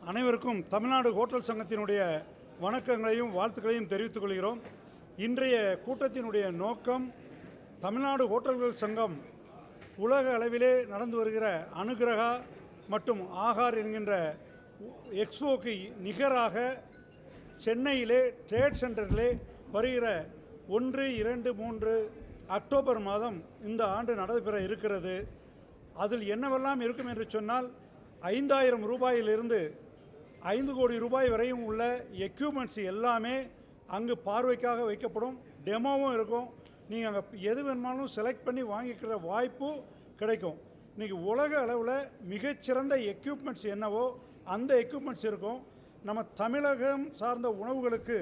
அனைவருக்கும் தமிழ்நாடு ஹோட்டல் சங்கத்தினுடைய வணக்கங்களையும் வாழ்த்துக்களையும் தெரிவித்துக் கொள்கிறோம். இன்றைய கூட்டத்தினுடைய நோக்கம் தமிழ்நாடு ஹோட்டல்கள் சங்கம் உலக அளவிலே நடந்து வருகிற அனுகிரகா மற்றும் ஆகார் என்கின்ற எக்ஸ்போக்கு நிகராக சென்னையிலே ட்ரேட் சென்டரிலே வருகிற 1, 2, 3 அக்டோபர் மாதம் இந்த ஆண்டு நடைபெற இருக்கிறது. அதில் என்னவெல்லாம் இருக்கும் என்று சொன்னால் 5,000 ரூபாயிலிருந்து 5 கோடி ரூபாய் வரையும் உள்ள எக்யூப்மெண்ட்ஸ் எல்லாமே அங்கு பார்வைக்காக வைக்கப்படும். டெமோவும் இருக்கும். நீங்கள் அங்கே எது வேணுமாலும் செலக்ட் பண்ணி வாங்கிக்கிற வாய்ப்பு கிடைக்கும். இன்றைக்கி உலக அளவில் மிகச்சிறந்த எக்யூப்மெண்ட்ஸ் என்னவோ அந்த எக்யூப்மெண்ட்ஸ் இருக்கும். நம்ம தமிழகம் சார்ந்த உணவுகளுக்கு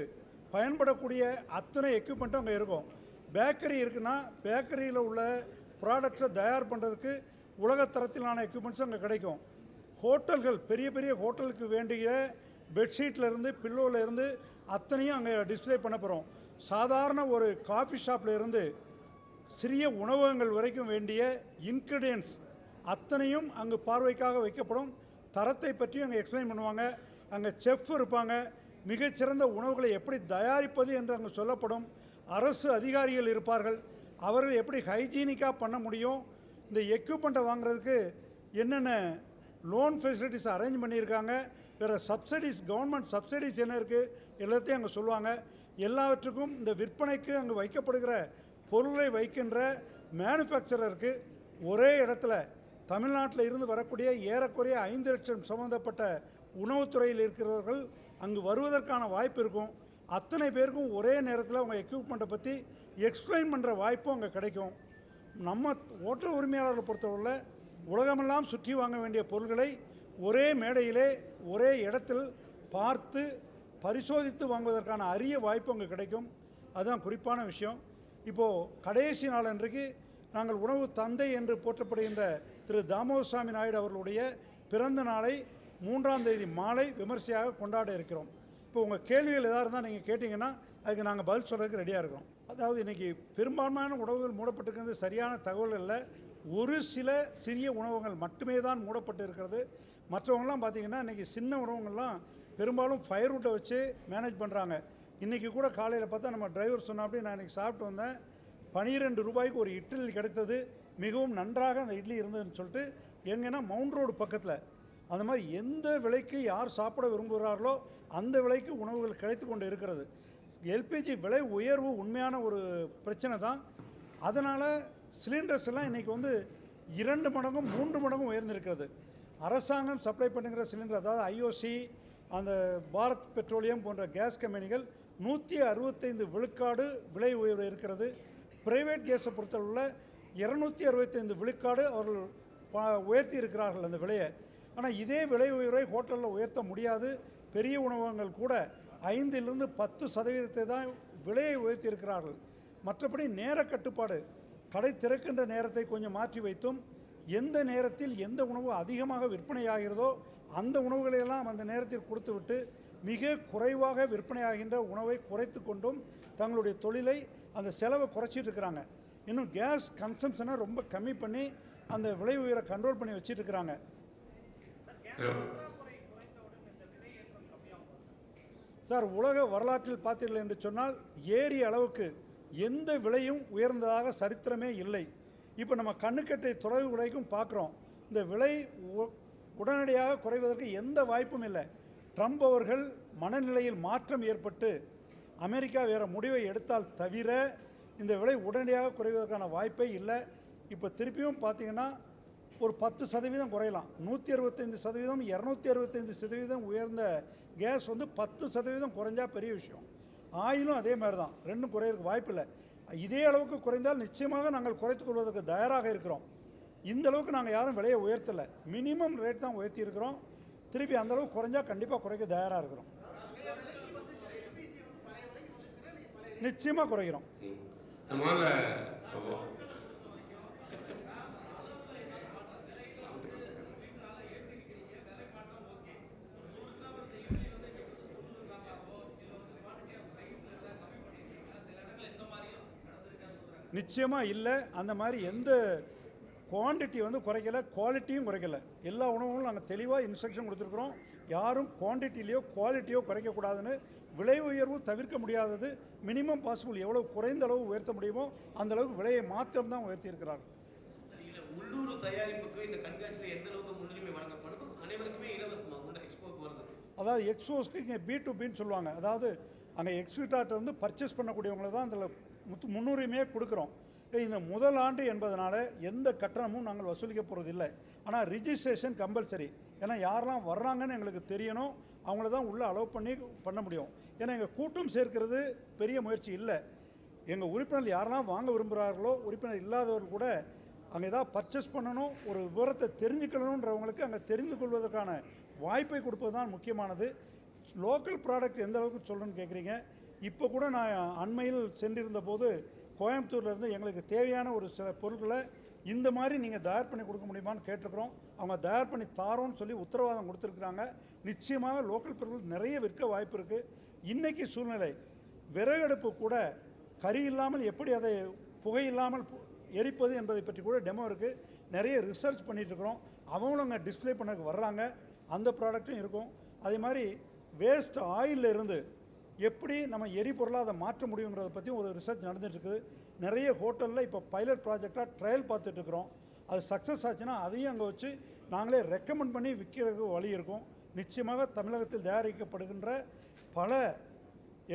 பயன்படக்கூடிய அத்தனை எக்யூப்மெண்ட்டும் அங்கே இருக்கும். பேக்கரி இருக்குன்னா பேக்கரியில் உள்ள ப்ராடக்ட்ஸை தயார் பண்ணுறதுக்கு உலகத்தரத்திலான எக்யூப்மெண்ட்ஸ் அங்கே கிடைக்கும். ஹோட்டல்கள் பெரிய பெரிய ஹோட்டலுக்கு வேண்டிய பெட்ஷீட்லேருந்து பில்லோலேருந்து அத்தனையும் அங்கே டிஸ்பிளே பண்ண போகிறோம். சாதாரண ஒரு காஃபி ஷாப்லேருந்து சிறிய உணவகங்கள் வரைக்கும் வேண்டிய இன்க்ரீடியன்ட்ஸ் அத்தனையும் அங்கு பார்வைக்காக வைக்கப்படும். தரத்தை பற்றியும் அங்கே எக்ஸ்பிளைன் பண்ணுவாங்க. அங்கே செஃப் இருப்பாங்க. மிகச்சிறந்த உணவுகளை எப்படி தயாரிப்பது என்று அங்கே சொல்லப்படும். அரசு அதிகாரிகள் இருப்பார்கள். அவர்கள் எப்படி ஹைஜீனிக்காக பண்ண முடியும், இந்த எக்யூப்மெண்ட்டை வாங்குறதுக்கு என்னென்ன லோன் ஃபெசிலிட்டிஸ் அரேஞ்ச் பண்ணியிருக்காங்க, வேறு சப்சிடிஸ் கவர்மெண்ட் சப்சிடிஸ் என்ன இருக்குது எல்லாத்தையும் அங்கே சொல்லுவாங்க. எல்லாவற்றுக்கும் இந்த விற்பனைக்கு அங்கே வைக்கப்படுகிற பொருளை வைக்கின்ற மேனுஃபேக்சரருக்கு ஒரே இடத்துல தமிழ்நாட்டில் இருந்து வரக்கூடிய ஏறக்குறைய 5 லட்சம் சம்மந்தப்பட்ட உணவுத்துறையில் இருக்கிறவர்கள் அங்கு வருவதற்கான வாய்ப்பு இருக்கும். அத்தனை பேருக்கும் ஒரே நேரத்தில் அவங்க எக்யூப்மெண்ட்டை பற்றி எக்ஸ்பிளைன் பண்ணுற வாய்ப்பும் அங்கே கிடைக்கும். நம்ம ஹோட்டல் உரிமையாளர்களை பொறுத்தவரை உலகமெல்லாம் சுற்றி வாங்க வேண்டிய பொருள்களை ஒரே மேடையிலே ஒரே இடத்தில் பார்த்து பரிசோதித்து வாங்குவதற்கான அரிய வாய்ப்பு அங்கே கிடைக்கும். அதுதான் குறிப்பான விஷயம். இப்போது கடைசி நாள் அன்றைக்கு நாங்கள் உணவு தந்தை என்று போற்றப்படுகின்ற திரு தாமோதரசாமி நாயுடு அவர்களுடைய பிறந்த நாளை 3ஆம் தேதி மாலை விமர்சையாக கொண்டாட இருக்கிறோம். இப்போ உங்கள் கேள்விகள் எதாக இருந்தால் நீங்கள் கேட்டிங்கன்னா அதுக்கு நாங்கள் பதில் சொல்கிறதுக்கு ரெடியாக இருக்கிறோம். அதாவது இன்றைக்கி பெரும்பான்மையான உணவுகள் மூடப்பட்டிருக்கிறது சரியான தகவல் இல்லை. ஒரு சில சிறிய உணவகங்கள் மட்டுமே தான் மூடப்பட்டு இருக்கிறது. மற்றவங்களாம் பார்த்திங்கன்னா இன்றைக்கி சின்ன உணவகங்கள்லாம் பெரும்பாலும் ஃபயர்வுட்டை வச்சு மேனேஜ் பண்ணுறாங்க. இன்றைக்கி கூட காலையில் பார்த்தா நம்ம டிரைவர் சொன்னாப்படி நான் இன்றைக்கி சாப்பிட்டு வந்தேன், 12 ரூபாய்க்கு ஒரு இட்லி கிடைத்தது, மிகவும் நன்றாக அந்த இட்லி இருந்ததுன்னு சொல்லிட்டு எங்கன்னா மவுண்ட் ரோடு பக்கத்தில் அந்த மாதிரி எந்த விலைக்கு யார் சாப்பிட விரும்புகிறார்களோ அந்த விலைக்கு உணவுகள் கிடைத்து கொண்டு இருக்கிறது. எல்பிஜி விலை உயர்வு உண்மையான ஒரு பிரச்சனை தான். அதனால் சிலிண்டர்ஸ் எல்லாம் இன்றைக்கி 2 மடங்கும் 3 மடங்கும் உயர்ந்திருக்கிறது. அரசாங்கம் சப்ளை பண்ணுகிற சிலிண்டர், அதாவது ஐஓசி, அந்த பாரத் பெட்ரோலியம் போன்ற கேஸ் கம்பெனிகள் 165 விழுக்காடு விலை உயர்வு இருக்கிறது. பிரைவேட் கேஸை பொறுத்தவரை 265 விழுக்காடு அவர்கள் உயர்த்தி இருக்கிறார்கள் அந்த விலையை. ஆனால் இதே விலை உயர்வை ஹோட்டலில் உயர்த்த முடியாது. பெரிய உணவகங்கள் கூட 5லிருந்து 10% தான் விலையை உயர்த்தி இருக்கிறார்கள். மற்றபடி நேர கட்டுப்பாடு, கடை திறக்கின்ற நேரத்தை கொஞ்சம் மாற்றி வைத்தும் எந்த நேரத்தில் எந்த உணவு அதிகமாக விற்பனையாகிறதோ அந்த உணவுகளையெல்லாம் அந்த நேரத்தில் கொடுத்துவிட்டு மிக குறைவாக விற்பனையாகின்ற உணவை குறைத்து கொண்டும் தங்களுடைய தொழிலை அந்த செலவை குறைச்சிட்டு இருக்கிறாங்க. இன்னும் கேஸ் கன்சம்ஷனை ரொம்ப கம்மி பண்ணி அந்த விலை உயரை கண்ட்ரோல் பண்ணி வச்சுட்டு இருக்கிறாங்க. சார், உலக வரலாற்றில் பார்த்தீர்கள் என்று சொன்னால் ஏறிய அளவுக்கு எந்த விலையும் உயர்ந்ததாக சரித்திரமே இல்லை. இப்போ நம்ம கண்ணுக்கட்டை தொலைவு விலைக்கும் பார்க்குறோம். இந்த விலை உடனடியாக குறைவதற்கு எந்த வாய்ப்பும் இல்லை. ட்ரம்ப் அவர்கள் மனநிலையில் மாற்றம் ஏற்பட்டு அமெரிக்கா வேறு முடிவை எடுத்தால் தவிர இந்த விலை உடனடியாக குறைவதற்கான வாய்ப்பே இல்லை. இப்போ திருப்பியும் பார்த்திங்கன்னா ஒரு 10% குறையலாம். 165%, 265% உயர்ந்த கேஸ் 10% குறைஞ்சா பெரிய விஷயம். ஆயிலும் அதே மாதிரி தான், ரெண்டும் குறையிறதுக்கு வாய்ப்பு இல்லை. இதே அளவுக்கு குறைந்தால் நிச்சயமாக நாங்கள் குறைத்துக் கொள்வதற்கு தயாராக இருக்கிறோம். இந்த அளவுக்கு நாங்கள் யாரும் விலையை உயர்த்தலை, மினிமம் ரேட் தான் உயர்த்தி இருக்கிறோம். திருப்பி அந்த அளவுக்கு குறைஞ்சா கண்டிப்பாக குறைக்க தயாராக இருக்கிறோம். நிச்சயமாக குறைக்கிறோம். நிச்சயமாக இல்லை. அந்த மாதிரி எந்த குவான்டிட்டி வந்து குறைக்கல, குவாலிட்டியும் குறைக்கல. எல்லா உணவுகளும் நாங்கள் தெளிவாக இன்ஸ்ட்ரக்ஷன் கொடுத்துருக்குறோம். யாரும் குவான்டிட்டிலையோ குவாலிட்டியோ குறைக்கக்கூடாதுன்னு. விலை உயர்வு தவிர்க்க முடியாதது. மினிமம் பாசிபிள் எவ்வளோ குறைந்த அளவு உயர்த்த முடியுமோ அந்த அளவுக்கு விலையை மாத்திரம் தான் உயர்த்தி இருக்கிறார்கள். உள்ளூர் தயாரிப்புக்கு இந்த கண்காட்சியில் எந்த அளவுக்கு முன்னுரிமை வழங்கப்படுதோ அனைவருக்குமே இலவசமாக எக்ஸ்போக்கு வருது. அதாவது எக்ஸ்போஸ்க்கு இங்கே B2Bன்னு சொல்லுவாங்க. அதாவது அங்கே எக்ஸ்பிட்டார்ட்ட வந்து பர்ச்சேஸ் பண்ணக்கூடியவங்களை தான் அதில் முன்னுரிமையே கொடுக்குறோம். இந்த முதல் ஆண்டு என்பதனால எந்த கட்டணமும் நாங்கள் வசூலிக்க போகிறது இல்லை. ஆனால் ரிஜிஸ்ட்ரேஷன் கம்பல்சரி. ஏன்னா யாரெல்லாம் வர்றாங்கன்னு எங்களுக்கு தெரியணும், அவங்கள தான் உள்ளே அலோவ் பண்ண முடியும். ஏன்னா எங்கள் கூட்டம் சேர்க்கிறது பெரிய முயற்சி இல்லை. எங்கள் உறுப்பினர் யாரெல்லாம் வாங்க விரும்புகிறார்களோ, உறுப்பினர் இல்லாதவர்கள் கூட அங்கே ஏதாவது பர்ச்சேஸ் பண்ணணும், ஒரு விவரத்தை தெரிஞ்சுக்கணுன்றவங்களுக்கு அங்கே தெரிந்து கொள்வதற்கான வாய்ப்பை கொடுப்பது தான் முக்கியமானது. லோக்கல் ப்ராடக்ட் எந்த அளவுக்கு சொல்கிறேன்னு கேட்குறீங்க. இப்போ கூட நான் அண்மையில் சென்றிருந்த போது கோயம்புத்தூர்லேருந்து எங்களுக்கு தேவையான ஒரு சில பொருட்களை இந்த மாதிரி நீங்கள் தயார் பண்ணி கொடுக்க முடியுமான்னு கேட்டிருக்கிறோம். அவங்க தயார் பண்ணி தாரோன்னு சொல்லி உத்தரவாதம் கொடுத்துருக்குறாங்க. நிச்சயமாக லோக்கல் பொருட்கள் நிறைய விற்க வாய்ப்பு இருக்குது. இன்றைக்கி சூழ்நிலை விறகடுப்பு கூட கறி இல்லாமல் எப்படி அதை புகை இல்லாமல் எரிப்பது என்பதை பற்றி கூட டெமோ இருக்குது. நிறைய ரிசர்ச் பண்ணிகிட்ருக்குறோம். அவங்களும் அங்கே டிஸ்பிளே பண்ண வர்றாங்க. அந்த ப்ராடக்ட்டும் இருக்கும். அதே மாதிரி வேஸ்ட் ஆயிலில் இருந்து எப்படி நம்ம எரிபொருளாக அதை மாற்ற முடியுங்கிறத பற்றி ஒரு ரிசர்ச் நடந்துகிட்ருக்குது. நிறைய ஹோட்டலில் இப்போ பைலட் ப்ராஜெக்டாக ட்ரையல் பார்த்துட்ருக்குறோம். அது சக்ஸஸ் ஆச்சுன்னா அதையும் அங்கே வச்சு நாங்களே ரெக்கமெண்ட் பண்ணி விற்கிறதுக்கு வழி இருக்கும். நிச்சயமாக தமிழகத்தில் தயாரிக்கப்படுகின்ற பல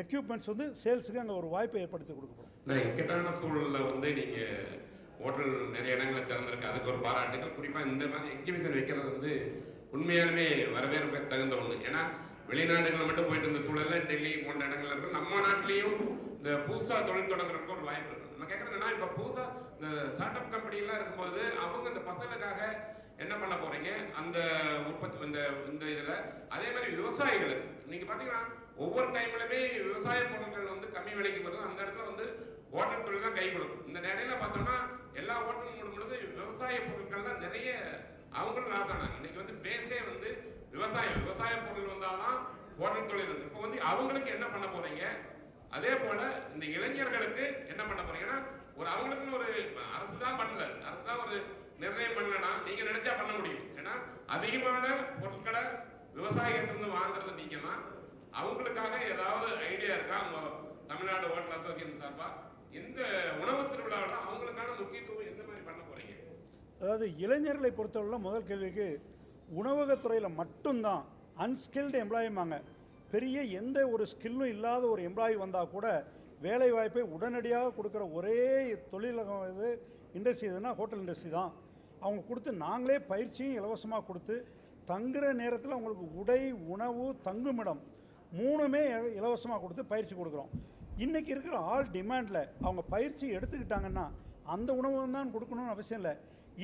எக்யூப்மெண்ட்ஸ் வந்து சேல்ஸுக்கு அங்கே ஒரு வாய்ப்பை ஏற்படுத்தி கொடுக்கப்படும். இக்கட்டான சூழலில் வந்து நீங்கள் ஹோட்டல் நிறைய இடங்களை திறந்திருக்கு, அதுக்கு ஒரு பாராட்டுகள். குறிப்பாக இந்த மாதிரி எக்ஸிபிஷன் வைக்கிறது வந்து உண்மையாலுமே வரவேற்பு தகுந்த ஒன்று. ஏன்னா வெளிநாடுகளில் மட்டும் போயிட்டு இருந்த சூழலில் டெல்லி போன்ற இடங்கள்ல இருக்கும். நம்ம நாட்டிலையும் இந்த புதுசாக தொழில் தொடங்குறதுக்கு ஒரு வாய்ப்பு இருக்குது. நம்ம கேட்குறதுன்னா இப்போ புதுசாக இந்த ஸ்டார்ட் அப் கம்பெனிலாம் இருக்கும்போது அவங்க இந்த பசங்களுக்காக என்ன பண்ண போறீங்க அந்த உற்பத்தி இந்த இதில். அதே மாதிரி விவசாயிகளுக்கு இன்னைக்கு பார்த்தீங்கன்னா ஒவ்வொரு டைம்லுமே விவசாய பொருட்கள் வந்து கம்மி விலைக்கு வருது. அந்த இடத்துல வந்து ஹோட்டல் தொழில் தான் கை கொடுக்கும். இந்த இடையில பார்த்தோம்னா எல்லா ஹோட்டலும் மூடும்பொழுது விவசாய பொருட்கள் தான் நிறைய அவங்களும் லாசானாங்க. இன்னைக்கு வந்து பேஸே வந்து விவசாய பொருள் வந்தால்தான் ஹோட்டல் தொழில் இருக்கு. இப்போ வந்து அவங்களுக்கு என்ன பண்ண போறீங்க, அதே போல இந்த இளைஞர்களுக்கு என்ன பண்ண போறீங்கன்னா ஒரு அவங்களுக்குன்னு ஒரு அரசு தான் பண்ணல, அரசு தான் ஒரு நிர்ணயம் பண்ணலன்னா நீங்க நினைச்சா பண்ண முடியும். ஏன்னா அதிகமான பொருட்களை விவசாயிகிட்ட வாங்குறது நீங்க தான். அவங்களுக்காக ஏதாவது ஐடியா இருக்கா உங்க தமிழ்நாடு ஹோட்டல் அசோசியேஷன் சார்பா? இந்த உணவு திருவிழாவில் அவங்களுக்கான முக்கியத்துவம் எந்த மாதிரி பண்ண போறீங்க? அதாவது இளைஞர்களை பொறுத்தவரை முதல் கேள்விக்கு உணவகத்துறையில் மட்டும்தான் அன்ஸ்கில்டு எம்ப்ளாயிமாங்க. பெரிய எந்த ஒரு ஸ்கில்லும் இல்லாத ஒரு எம்ப்ளாயி வந்தால் கூட வேலை வாய்ப்பை உடனடியாக கொடுக்குற ஒரே தொழிலகம் இது இண்டஸ்ட்ரி எதுனா ஹோட்டல் இண்டஸ்ட்ரி தான். அவங்க கொடுத்து நாங்களே பயிற்சியும் இலவசமாக கொடுத்து தங்குற நேரத்தில் அவங்களுக்கு உடை, உணவு, தங்குமிடம் மூணுமே இலவசமாக கொடுத்து பயிற்சி கொடுக்குறோம். இன்றைக்கி இருக்கிற ஆல் டிமாண்டில் அவங்க பயிற்சி எடுத்துக்கிட்டாங்கன்னா அந்த உணவு தான் கொடுக்கணும்னு அவசியம் இல்லை.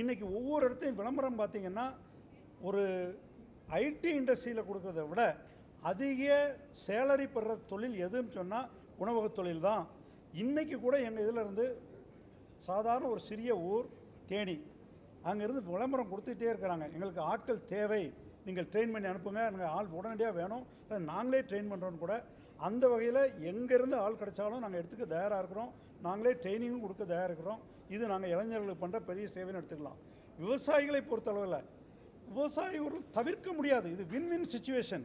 இன்றைக்கி ஒவ்வொரு இடத்தையும் விளம்பரம் பார்த்திங்கன்னா ஒரு ஐடி இண்டஸ்ட்ரியில் கொடுக்குறத விட அதிக சேலரி பெறுற தொழில் எதுன்னு சொன்னால் உணவக தொழில் தான். இன்றைக்கி கூட எங்கள் இதில் இருந்து சாதாரண ஒரு சிறிய ஊர் தேனி, அங்கேருந்து விளம்பரம் கொடுத்துட்டே இருக்கிறாங்க. எங்களுக்கு ஆட்கள் தேவை, நீங்கள் ட்ரெயின் பண்ணி அனுப்புங்க, எனக்கு ஆள் உடனடியாக வேணும், நாங்களே ட்ரெயின் பண்ணுறோன்னு கூட. அந்த வகையில் எங்கேருந்து ஆள் கிடைச்சாலும் நாங்கள் எடுத்துக்க தயாராக இருக்கிறோம். நாங்களே ட்ரைனிங்கும் கொடுக்க தயாராக இருக்கிறோம். இது நாங்கள் இளைஞர்களுக்கு பண்ணுற பெரிய சேவைன்னு எடுத்துக்கலாம். விவசாயிகளை பொறுத்தளவில் விவசாயிகள் தவிர்க்க முடியாது. இது வின் சுச்சுவேஷன்.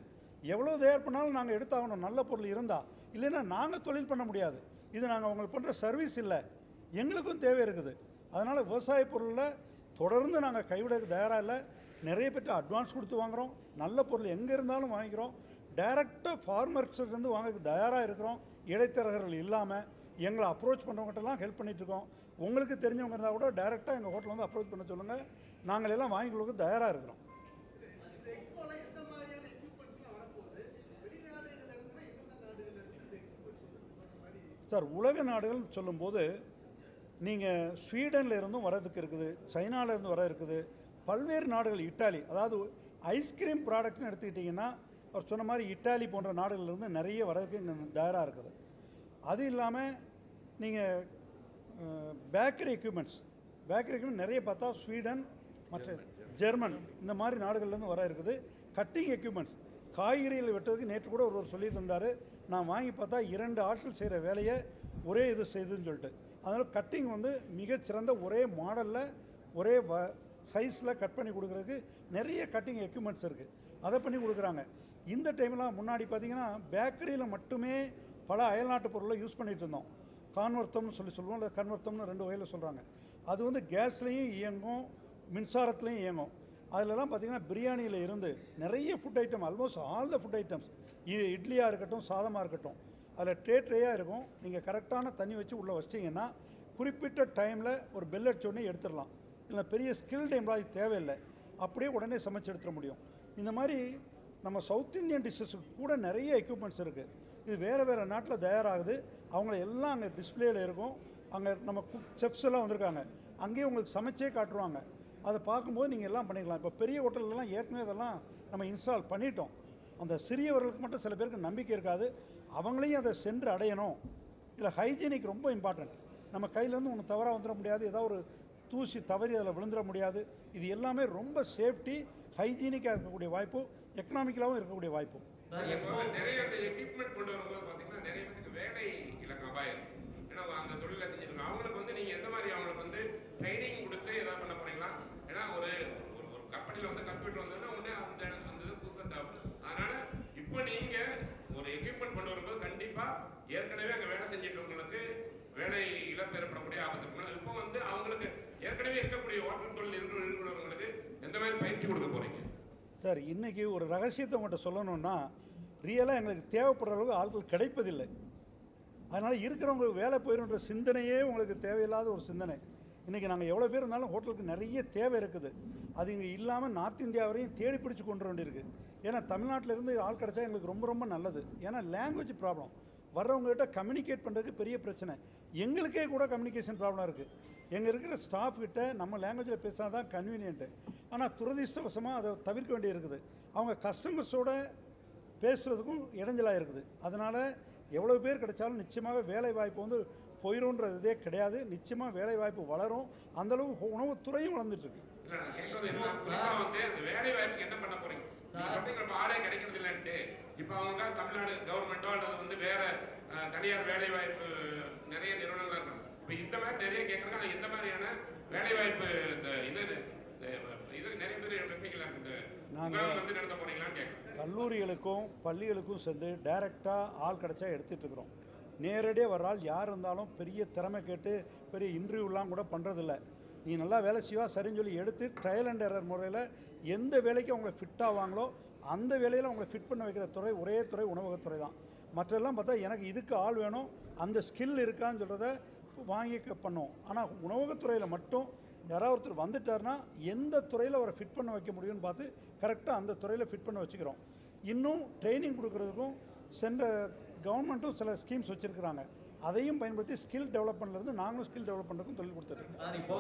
எவ்வளோ தயார் பண்ணாலும் நாங்கள் எடுத்தாகணும், நல்ல பொருள் இருந்தால். இல்லைன்னா நாங்கள் தொழில் பண்ண முடியாது. இது நாங்கள் அவங்களுக்கு பண்ணுற சர்வீஸ் இல்லை, எங்களுக்கும் தேவை இருக்குது. அதனால் விவசாய பொருளில் தொடர்ந்து நாங்கள் கைவிட தயாராக இல்லை. நிறைய பேர்ட்டு அட்வான்ஸ் கொடுத்து வாங்குகிறோம். நல்ல பொருள் எங்கே இருந்தாலும் வாங்கிக்கிறோம். டைரெக்டாக ஃபார்மர்ஸ்லேருந்து வாங்க தயாராக இருக்கிறோம். இடைத்தரகர்கள் இல்லாமல் எங்களை அப்ரோச் பண்ணுறவங்ககிட்டலாம் ஹெல்ப் பண்ணிகிட்ருக்கோம். உங்களுக்கு தெரிஞ்சவங்க இருந்தால் கூட டைரெக்டாக எங்கள் ஹோட்டலில் வந்து அப்ரோச் பண்ண சொல்லுங்கள், நாங்கள் எல்லாம் வாங்கி கொடுக்க தயாராக இருக்கிறோம். சார், உலக நாடுகள் சொல்லும்போது நீங்கள் ஸ்வீடனில் இருந்தும் வரதுக்கு இருக்குது, சைனாவிலேருந்து வர இருக்குது, பல்வேறு நாடுகள், இட்டாலி, அதாவது ஐஸ்கிரீம் ப்ராடக்ட்னு எடுத்துக்கிட்டிங்கன்னா அவர் சொன்ன மாதிரி இட்டாலி போன்ற நாடுகளிலிருந்து நிறைய வரதுக்கு இங்கே தயாராக இருக்குது. அது இல்லாமல் நீங்கள் பேக்கரி எக்யூப்மெண்ட்ஸ் நிறைய பார்த்தா ஸ்வீடன், மற்ற ஜெர்மன், இந்த மாதிரி நாடுகள்லேருந்து வர இருக்குது. கட்டிங் எக்யூப்மெண்ட்ஸ், காய்கறிகள் வெட்டுறதுக்கு நேற்று கூட ஒருவர் சொல்லிட்டு இருந்தார். நான் வாங்கி பார்த்தா 2 ஆட்கள் செய்கிற வேலையை ஒரே இது செய்துன்னு சொல்லிட்டு. அதனால் கட்டிங் வந்து மிகச்சிறந்த ஒரே மாடலில் ஒரே சைஸில் கட் பண்ணி கொடுக்குறதுக்கு நிறைய கட்டிங் எக்யூப்மெண்ட்ஸ் இருக்குது, அதை பண்ணி கொடுக்குறாங்க. இந்த டைம்லாம் முன்னாடி பார்த்திங்கன்னா பேக்கரியில் மட்டுமே பல அயல்நாட்டு பொருளை யூஸ் பண்ணிகிட்டு இருந்தோம். கான்வர்த்தம்னு சொல்லுவோம், இல்லை கன்வர்த்தம்னு 2 வகையில் சொல்கிறாங்க. அது வந்து கேஸ்லேயும் இயங்கும், மின்சாரத்துலேயும் இயங்கும். அதிலலாம் பார்த்திங்கன்னா பிரியாணியில் இருந்து நிறைய food item, almost all the food items, இட்லியாக இருக்கட்டும் சாதமாக இருக்கட்டும், அதில் ட்ரேயாக இருக்கும். நீங்கள் கரெக்டான தண்ணி வச்சு உள்ளே வச்சிட்டிங்கன்னா குறிப்பிட்ட டைமில் ஒரு பெல் அடிச்சோடனே எடுத்துடலாம். இல்லை பெரிய ஸ்கில்டு எம்ப்ளாயி தேவையில்லை, அப்படியே உடனே சமைச்சு எடுத்துட முடியும். இந்த மாதிரி நம்ம சவுத் இந்தியன் டிஷ்ஷஸுக்கு கூட நிறைய எக்யூப்மெண்ட்ஸ் இருக்குது. இது வேறு வேறு நாட்டில் தயாராகுது. அவங்கள எல்லாம் அங்கே டிஸ்பிளேயில் இருக்கும். அங்கே நம்ம செஃப்ஸ் எல்லாம் வந்திருக்காங்க, அங்கேயே உங்களுக்கு சமைச்சே காட்டுருவாங்க. அதை பார்க்கும்போது நீங்கள் எல்லாம் பண்ணிக்கலாம். இப்போ பெரிய ஹோட்டல்லாம் ஏற்கனவே அதெல்லாம் நம்ம இன்ஸ்டால் பண்ணிட்டோம். அந்த சிறியவர்களுக்கு மட்டும் சில பேருக்கு நம்பிக்கை இருக்காது, அவங்களையும் அதை சென்று அடையணும். இல்லை ஹைஜீனிக் ரொம்ப இம்பார்ட்டண்ட். நம்ம கையிலேருந்து ஒன்று தவறாக வந்துட முடியாது, ஏதாவது ஒரு தூசி தவறி அதில் விழுந்துட முடியாது. இது எல்லாமே ரொம்ப சேஃப்டி, ஹைஜீனிக்காக இருக்கக்கூடிய வாய்ப்பு, எக்கனாமிக்கலாகவும் இருக்கக்கூடிய வாய்ப்பு. நிறைய அந்த எக்யூப்மெண்ட் கொண்டு வரும்போது பார்த்தீங்கன்னா நிறைய பேருக்கு வேலை இலக்கு அபாயம். ஏன்னா அந்த தொழிலை செஞ்சுருக்காங்க, அவங்களுக்கு வந்து நீங்கள் எந்த மாதிரி அவங்களுக்கு வந்து ட்ரைனிங் கொடுத்து எதாவது பண்ண போறீங்களா? ஏன்னா ஒரு ஒரு கம்பெனியில் வந்து கம்ப்யூட்டர் வந்ததுன்னா உடனே அந்த அந்த இது புதுசாக தேவைப்படும். அதனால இப்போ நீங்கள் ஒரு எக்யூப்மெண்ட் கொண்டு வரும்போது கண்டிப்பாக ஏற்கனவே அங்கே வேலை செஞ்சுட்டவங்களுக்கு வேலை இழப்பு ஏற்படக்கூடிய ஆபத்து இருக்கும். இப்போ வந்து அவங்களுக்கு ஏற்கனவே இருக்கக்கூடிய ஹோட்டல் தொழில் இருக்கிறவங்களுக்கு எந்த மாதிரி பயிற்சி கொடுக்க போறீங்க? சார், இன்றைக்கி ஒரு ரகசியத்தை உங்கள்கிட்ட சொல்லணுன்னா, ரியலாக எங்களுக்கு தேவைப்படுற அளவுக்கு ஆட்கள் கிடைப்பதில்லை. அதனால் இருக்கிறவங்களுக்கு வேலை போயிடுன்ற சிந்தனையே உங்களுக்கு தேவையில்லாத ஒரு சிந்தனை. இன்றைக்கி நாங்கள் எவ்வளோ பேர் இருந்தாலும் ஹோட்டலுக்கு நிறைய தேவை இருக்குது. அது இங்கே இல்லாமல் நார்த் இந்தியா வரையும் தேடி பிடிச்சி கொண்டு வர வேண்டியிருக்கு. ஏன்னா தமிழ்நாட்டிலேருந்து ஆள் கிடச்சா எங்களுக்கு ரொம்ப ரொம்ப நல்லது. ஏன்னா லாங்குவேஜ் ப்ராப்ளம், வர்றவங்ககிட்ட கம்யூனிகேட் பண்ணுறதுக்கு பெரிய பிரச்சனை. எங்களுக்கே கூட கம்யூனிகேஷன் ப்ராப்ளம் இருக்குது. எங்கே இருக்கிற ஸ்டாஃப் கிட்ட நம்ம லாங்குவேஜில் பேசினா தான் கன்வீனியன்ட்டு. ஆனால் துரதிர்ஷ்டவசமாக அதை தவிர்க்க வேண்டி இருக்குது. அவங்க கஸ்டமர்ஸோட பேசுகிறதுக்கும் இடைஞ்சலாக இருக்குது. அதனால் எவ்வளோ பேர் கிடைச்சாலும் நிச்சயமாக வேலை வாய்ப்பு வந்து போயிடும்ன்றதே கிடையாது. நிச்சயமாக வேலை வாய்ப்பு வளரும். அந்தளவு உணவுத்துறையும் வளர்ந்துட்டுருக்கு. வேலை வாய்ப்பு என்ன பண்ண போறீங்க? ஆளே கிடைக்கிறது இல்லைன்ட்டு இப்போ அவங்க தமிழ்நாடு கவர்மெண்ட்டோ அல்லது வந்து வேற தனியார் வேலை வாய்ப்பு நிறைய நிறுவனங்கள் இருக்கும். இப்போ இந்த மாதிரி நிறைய கேட்குறாங்க, எந்த மாதிரியான வேலை வாய்ப்பு இந்த இது நிறைய பேர் வைப்பீங்களா? நாங்கள் வந்து நடத்த போறீங்களான்னு கேட்குறோம். கல்லூரிகளுக்கும் பள்ளிகளுக்கும் சேர்ந்து டைரெக்டாக ஆள் கிடச்சா எடுத்துகிட்டு இருக்கிறோம். நேரடியாக வர்ற ஆள் யார் இருந்தாலும் பெரிய திறமை கேட்டு பெரிய இன்டர்வியூலாம் கூட பண்ணுறதில்ல. நீ நல்லா வேலை செய்வா சரின்னு சொல்லி எடுத்து ட்ரையல் அண்ட் எரர் முறையில் எந்த வேலைக்கு அவங்களை ஃபிட் ஆவாங்களோ அந்த வேலையில் அவங்களை ஃபிட் பண்ண வைக்கிற துறை ஒரே துறை உணவகத்துறை தான். மற்றெல்லாம் பார்த்தா எனக்கு இதுக்கு ஆள் வேணும், அந்த ஸ்கில் இருக்கான்னு சொல்கிறத வாங்கி பண்ணோம். ஆனால் உணவகத்துறையில் மட்டும் யாராவது ஒருத்தர் வந்துட்டார்னா எந்த துறையில் அவரை ஃபிட் பண்ண வைக்க முடியும்னு பார்த்து கரெக்டாக அந்த துறையில் ஃபிட் பண்ண வச்சுக்கிறோம். இன்னும் ட்ரைனிங் கொடுக்குறதுக்கும் சென்ற கவர்மெண்ட்டும் சில ஸ்கீம்ஸ் வச்சுருக்கிறாங்க. அதையும் பயன்படுத்தி ஸ்கில் டெவலப்மெண்ட்லேருந்து நாங்களும் ஸ்கில் டெவலப் பண்ணுறதுக்கும் தொழில் கொடுத்துருக்கோம். சார், இப்போ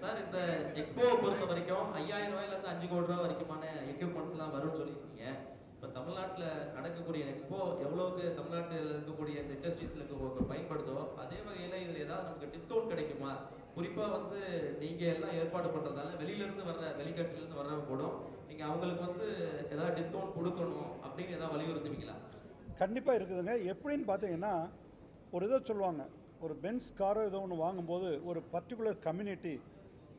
சார் இந்த எக்ஸ்போவை பொறுத்த வரைக்கும் 5000 ரூபாயிலேருந்து 5 கோடி ரூபா வரைக்குமான எக்யூப்மெண்ட்ஸ்லாம் வரும்னு சொல்லியிருக்கீங்க. இப்போ தமிழ்நாட்டில் நடக்கக்கூடிய எக்ஸ்போ எவ்வளோக்கு தமிழ்நாட்டில் இருக்கக்கூடிய இந்த இண்டஸ்ட்ரீஸில் பயன்படுதோ அதே வகையில் இதில் ஏதாவது நமக்கு டிஸ்கவுண்ட் கிடைக்குமா? குறிப்பாக வந்து நீங்கள் எல்லாம் ஏற்பாடு பண்ணுறதால வெளியிலேருந்து வர்ற வெளிநாட்டிலேருந்து வர்றவங்க கூட நீங்கள் அவங்களுக்கு வந்து ஏதாவது டிஸ்கவுண்ட் கொடுக்கணும் அப்படின்னு ஏதாவது வலியுறுத்துவீங்களா? கண்டிப்பாக இருக்குதுங்க. எப்படின்னு பார்த்தீங்கன்னா, ஒரு இதை சொல்லுவாங்க, ஒரு பென்ஸ் காரோ ஏதோ ஒன்று வாங்கும்போது ஒரு பர்டிகுலர் கம்யூனிட்டி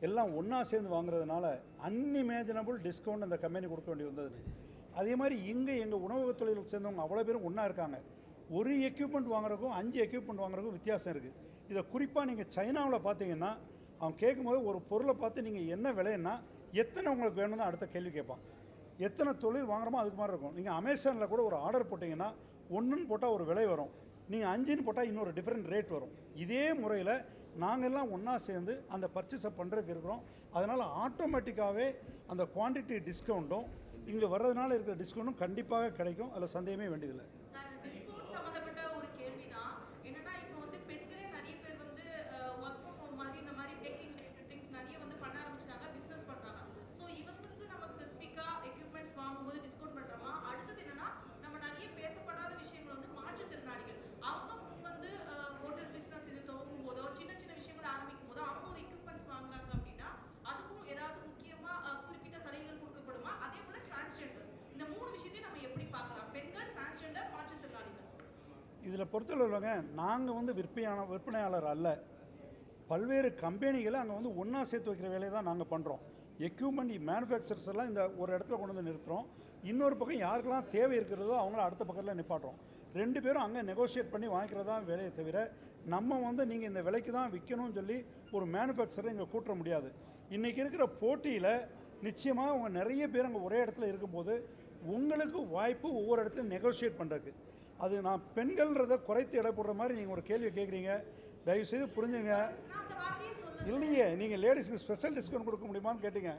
எல்லாம் ஒன்றா சேர்ந்து வாங்குறதுனால அன்இமேஜினபிள் டிஸ்கவுண்ட் அந்த கம்பெனி கொடுக்க வேண்டி வந்தது. அதே மாதிரி இங்கே எங்கள் உணவக தொழிலுக்கு சேர்ந்தவங்க அவ்வளோ பேரும் ஒன்றா இருக்காங்க. ஒரு எக்யூப்மெண்ட் வாங்குறதுக்கும் 5 எக்யூப்மெண்ட் வாங்குறதுக்கும் வித்தியாசம் இருக்குது. இதை குறிப்பாக நீங்கள் சைனாவில் பார்த்தீங்கன்னா அவன் கேட்கும்போது ஒரு பொருளை பார்த்து நீங்கள் என்ன விலைன்னா எத்தனை உங்களுக்கு வேணும்னு அடுத்த கேள்வி கேட்பான். எத்தனை தொழில் வாங்குறோமோ அதுக்கு மாதிரி இருக்கும். நீங்கள் அமேசானில் கூட ஒரு ஆர்டர் போட்டிங்கன்னா 1ன்னு போட்டால் ஒரு விலை வரும், நீங்கள் 5ன்னு போட்டால் இன்னொரு டிஃப்ரெண்ட் ரேட் வரும். இதே முறையில் நாங்கள் எல்லாம் ஒன்றா சேர்ந்து அந்த பர்ச்சேஸை பண்ணுறதுக்கு இருக்கிறோம். அதனால் ஆட்டோமேட்டிக்காகவே அந்த குவான்டிட்டி டிஸ்கவுண்ட்டும் இங்கே வர்றதுனால இருக்கிற டிஸ்கவுண்ட்டும் கண்டிப்பாக கிடைக்கும். அதில் சந்தேகமே வேண்டியதில்லை. சம்பந்தப்பட்ட ஒரு கேள்வி தான் என்னன்னா, இப்போ வந்து பெண்களே நிறைய பேர் வந்து ஒர்க் ஃப்ரம் ஹோம் மாதிரி இந்த மாதிரி டேக்கிங் திங்ஸ் நிறைய வந்து பண்ண ஆரம்பிச்சிட்டாங்க, பிஸ்னஸ் பண்ணுறாங்க. ஸோ இவங்களுக்கு நம்ம ஸ்பெசிஃபிக்காக எக்யூப்மெண்ட்ஸ் வாங்கும்போது டிஸ்கவுண்ட் பண்ணுறோமா? அடுத்தது என்னன்னா, நம்ம நிறைய பேசப்படாத விஷயங்கள் வந்து மாற்றுத்திறனாளிகள் அவங்க வந்து ஹோட்டல் பிஸ்னஸ் இது துவங்கும் போதோ சின்ன சின்ன விஷயங்கள் ஆரம்பிக்கும் போதோ அவங்க ஒரு எக்யூப்மெண்ட்ஸ் வாங்குறாங்க அப்படின்னா அதுக்கும் ஏதாவது முக்கியமாக குறிப்பிட்ட சலுகைகள் கொடுக்கப்படுமா? அதே போல் டிரான்ஸ்ஜெண்டர்ஸ், இந்த 3 விஷயத்தையும் நம்ம எப்படி பார்க்கலாம்? பெண்கள், டிரான்ஸ்ஜெண்டர், மாற்றுத்திறனாளிகள். இதில் பொறுத்தளவுலங்க நாங்கள் வந்து விற்பனையாளர் அல்ல. பல்வேறு கம்பெனிகளை அங்கே வந்து ஒன்றா சேர்த்து வைக்கிற வேலையை தான் நாங்கள் பண்ணுறோம். எக்யூப்மெண்ட் மேனுஃபேக்சர்ஸ் எல்லாம் இந்த ஒரு இடத்துல கொண்டு வந்து நிறுத்துகிறோம். இன்னொரு பக்கம் யாருக்கெல்லாம் தேவை இருக்கிறதோ அவங்கள அடுத்த பக்கத்தில் நிப்பாட்டுறோம். 2 பேரும் அங்கே நெகோஷியேட் பண்ணி வாங்கிக்கிறதா வேலையை தவிர நம்ம வந்து நீங்கள் இந்த விலைக்கு தான் விற்கணும்னு சொல்லி ஒரு மேனுஃபேக்சரை இங்கே கூட்ட முடியாது. இன்றைக்கி இருக்கிற போட்டியில் நிச்சயமாக அவங்க நிறைய பேர் அங்கே ஒரே இடத்துல இருக்கும்போது உங்களுக்கு வாய்ப்பு ஒவ்வொரு இடத்துலையும் நெகோஷியேட் பண்ணுறதுக்கு. அது நான் பெண்கள்ன்றதை குறைத்து எடை போடுற மாதிரி நீங்கள் ஒரு கேள்வி கேட்குறீங்க. தயவுசெய்து புரிஞ்சுங்க. நான் அந்த வார்த்தையே சொல்லல. இல்லையே, நீங்கள் லேடிஸ்க்கு ஸ்பெஷல் டிஸ்கவுண்ட் கொடுக்க முடியுமான்னு கேட்டீங்க.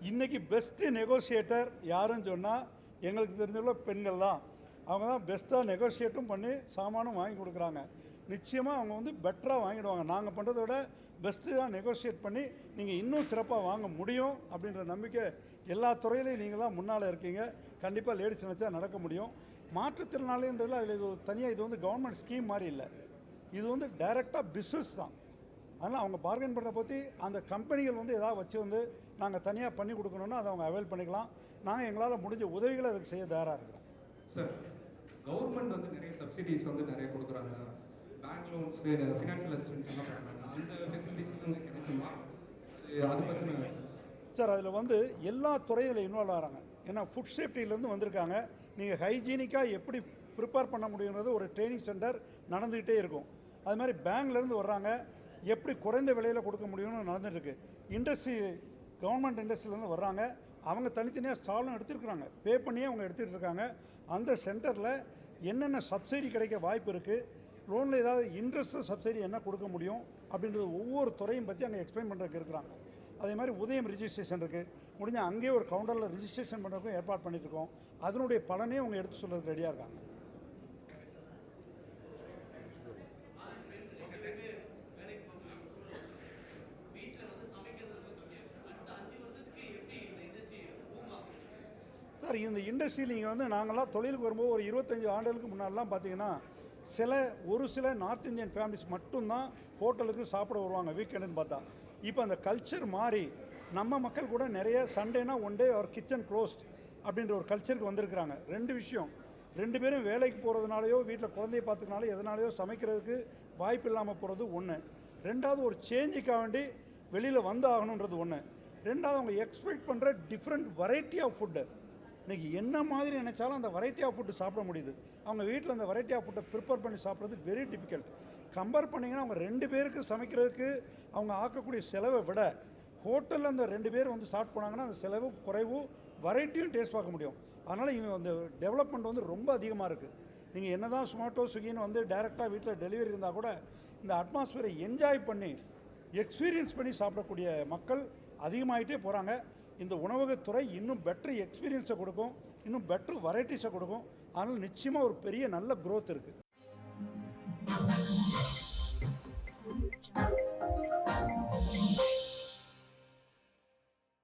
இன்றைக்கி பெஸ்ட்டு நெகோஷியேட்டர் யாருன்னு சொன்னால் எங்களுக்கு தெரிஞ்சவங்கள பெண்கள் தான். அவங்க தான் பெஸ்ட்டாக நெகோஷியேட்டும் பண்ணி சாமானும் வாங்கி கொடுக்குறாங்க. நிச்சயமாக அவங்க வந்து பெட்டராக வாங்கிடுவாங்க. நாங்கள் பண்ணுறத விட பெஸ்ட்டாக நெகோஷியேட் பண்ணி நீங்கள் இன்னும் சிறப்பாக வாங்க முடியும் அப்படின்ற நம்பிக்கை எல்லா துறையிலையும் நீங்கள் தான் முன்னால் இருக்கீங்க. கண்டிப்பாக லேடிஸ் நினச்சா நடக்க முடியும். மாற்றுத்திறனாளின்றதில் அதில் இது தனியாக இது வந்து கவர்மெண்ட் ஸ்கீம் மாதிரி இல்லை. இது வந்து டைரெக்டாக பிஸ்னஸ் தான். அதனால் அவங்க பார்கெயின் பண்ணுற பற்றி அந்த கம்பெனிகள் வந்து ஏதாவது வச்சு வந்து நாங்கள் தனியாக பண்ணி கொடுக்கணுன்னா அதை அவங்க அவைல் பண்ணிக்கலாம். நாங்கள் எங்களால் முடிஞ்ச உதவிகளை அதுக்கு செய்ய தயாராக இருக்கிறோம். சார், கவர்மெண்ட் வந்து நிறைய சப்சிடிஸ் வந்து நிறைய கொடுக்குறாங்க. பேங்க் லோன்ஸ், ஃபினான்ஷியல் அசிஸ்டன்ஸ் எல்லாம் பண்ணுறாங்க. அந்த ஃபெசிலிட்டிஸ் வந்து கிடைக்குமா? அது பற்றி சார், அதில் வந்து எல்லா துறையிலும் இன்வால்வ் ஆகிறாங்க. ஏன்னா ஃபுட் சேஃப்டிலேருந்து வந்திருக்காங்க. நீங்கள் ஹைஜீனிக்காக எப்படி ப்ரிப்பேர் பண்ண முடியுங்கிறது ஒரு ட்ரைனிங் சென்டர் நடந்துக்கிட்டே இருக்கும். அது மாதிரி பேங்க்லேருந்து வர்றாங்க, எப்படி குறைந்த விலையில் கொடுக்க முடியும்னு நடந்துகிட்ருக்கு. இண்டஸ்ட்ரி, கவர்மெண்ட் இண்டஸ்ட்ரியிலேருந்து வர்றாங்க, அவங்க தனித்தனியாக ஸ்டாலும் எடுத்துருக்குறாங்க, பே பண்ணியே அவங்க எடுத்துகிட்டு இருக்காங்க. அந்த சென்டரில் என்னென்ன சப்சிடி கிடைக்க வாய்ப்பு இருக்குது, லோனில் ஏதாவது இன்ட்ரெஸ்ட் சப்சிடி என்ன கொடுக்க முடியும் அப்படின்றது ஒவ்வொரு துறையும் பற்றி அங்கே எக்ஸ்பிளைன் பண்ணுறதுக்கு இருக்கிறாங்க. அதே மாதிரி உதயம் ரிஜிஸ்ட்ரேஷன் இருக்குது, முடிஞ்சால் அங்கேயே ஒரு கவுண்டரில் ரிஜிஸ்ட்ரேஷன் பண்ணுறதுக்கும் ஏற்பாடு பண்ணிட்டுருக்கோம். அதனுடைய பலனே அவங்க எடுத்து சொல்கிறதுக்கு ரெடியாக இருக்காங்க. சார், இந்த இண்டஸ்ட்ரியில் நீங்கள் வந்து நாங்களாம் தொழிலுக்கு வரும்போது ஒரு 25 ஆண்டுகளுக்கு முன்னாடிலாம் பார்த்தீங்கன்னா ஒரு சில நார்த் இந்தியன் ஃபேமிலிஸ் மட்டும்தான் ஹோட்டலுக்கு சாப்பிட வருவாங்க வீக்கெண்டுன்னு பார்த்தா. இப்போ அந்த கல்ச்சர் மாறி நம்ம மக்கள் கூட நிறைய சண்டேனா ஒன் டே அவர் கிச்சன் க்ளோஸ்ட் அப்படின்ற ஒரு கல்ச்சருக்கு வந்திருக்கிறாங்க. 2 விஷயம், 2 பேரும் வேலைக்கு போகிறதுனாலையோ வீட்டில் குழந்தைய பார்த்துக்கனாலோ எதனாலையோ சமைக்கிறதுக்கு வாய்ப்பு இல்லாமல் போகிறது ஒன்று. 2வது ஒரு சேஞ்சுக்காக வேண்டி வெளியில் வந்து ஆகணுன்றது ஒன்று. 2வது அவங்க எக்ஸ்பெக்ட் பண்ணுற டிஃப்ரெண்ட் வெரைட்டி ஆஃப் ஃபுட்டு. இன்றைக்கி என்ன மாதிரி நினச்சாலும் அந்த வெரைட்டி ஆஃப் ஃபுட்டு சாப்பிட முடியுது. அவங்க வீட்டில் அந்த வெரைட்டி ஆஃப் ஃபுட்டை ப்ரிப்பேர் பண்ணி சாப்பிட்றது வெரி டிஃபிகல்ட். கம்பேர் பண்ணிங்கன்னா அவங்க 2 பேருக்கு சமைக்கிறதுக்கு அவங்க ஆக்கக்கூடிய செலவை விட ஹோட்டலில் அந்த 2 பேர் வந்து ஸ்டார்ட் பண்ணாங்கன்னா அந்த செலவு குறைவு, வெரைட்டியும் டேஸ்ட் பார்க்க முடியும். அதனால் இவங்க அந்த டெவலப்மெண்ட் வந்து ரொம்ப அதிகமாக இருக்குது. நீங்கள் என்ன தான் ஸ்மார்ட்டோ ஸ்விக்கின்னு வந்து டைரெக்டாக வீட்டில் டெலிவரி இருந்தால் கூட இந்த அட்மாஸ்பியரை என்ஜாய் பண்ணி எக்ஸ்பீரியன்ஸ் பண்ணி சாப்பிடக்கூடிய மக்கள் அதிகமாகிட்டே போகிறாங்க. இந்த உணவகத்துறை இன்னும் பெட்டர் எக்ஸ்பீரியன்ஸை கொடுக்கும், இன்னும் பெட்டர் வெரைட்டிஸை கொடுக்கும். அதனால் நிச்சயமாக ஒரு பெரிய நல்ல க்ரோத் இருக்குது.